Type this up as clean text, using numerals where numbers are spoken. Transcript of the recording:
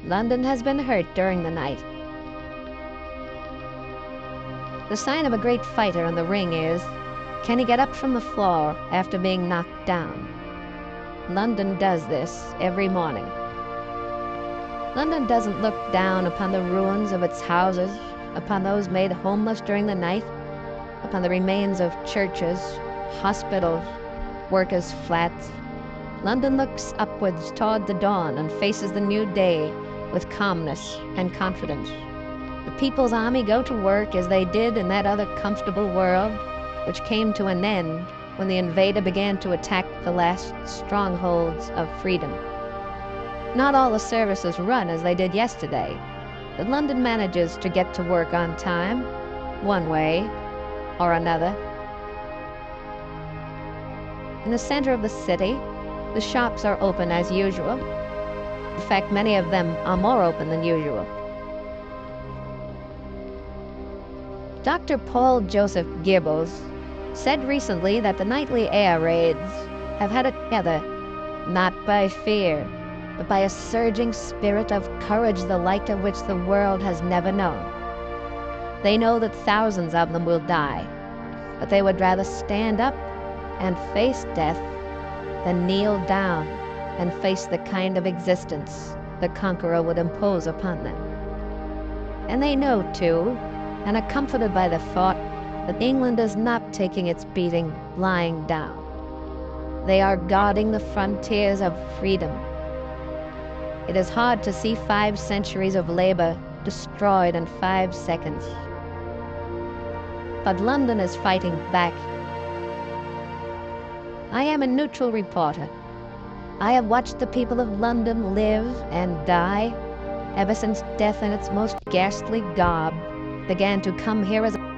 London has been hurt during the night. The sign of a great fighter in the ring is, can he get up from the floor after being knocked down? London does this every morning. London doesn't look down upon the ruins of its houses, upon those made homeless during the night, upon the remains of churches, hospitals, workers' flats. London looks upwards toward the dawn and faces the new day with calmness and confidence. The People's Army go to work as they did in that other comfortable world, which came to an end when the invader began to attack the last strongholds of freedom. Not all the services run as they did yesterday, but London manages to get to work on time, one way or another. In the center of the city, the shops are open as usual. In fact, many of them are more open than usual. Dr. Paul Joseph Gibbles said recently that the nightly air raids have had it together, not by fear, but by a surging spirit of courage the like of which the world has never known. They know that thousands of them will die, but they would rather stand up and face death than kneel down and face the kind of existence the conqueror would impose upon them. And they know, too, and are comforted by the thought that England is not taking its beating lying down. They are guarding the frontiers of freedom. It is hard to see 5 centuries of labor destroyed in 5 seconds. But London is fighting back. I am a neutral reporter. I have watched the people of London live and die ever since death in its most ghastly garb began to come here as a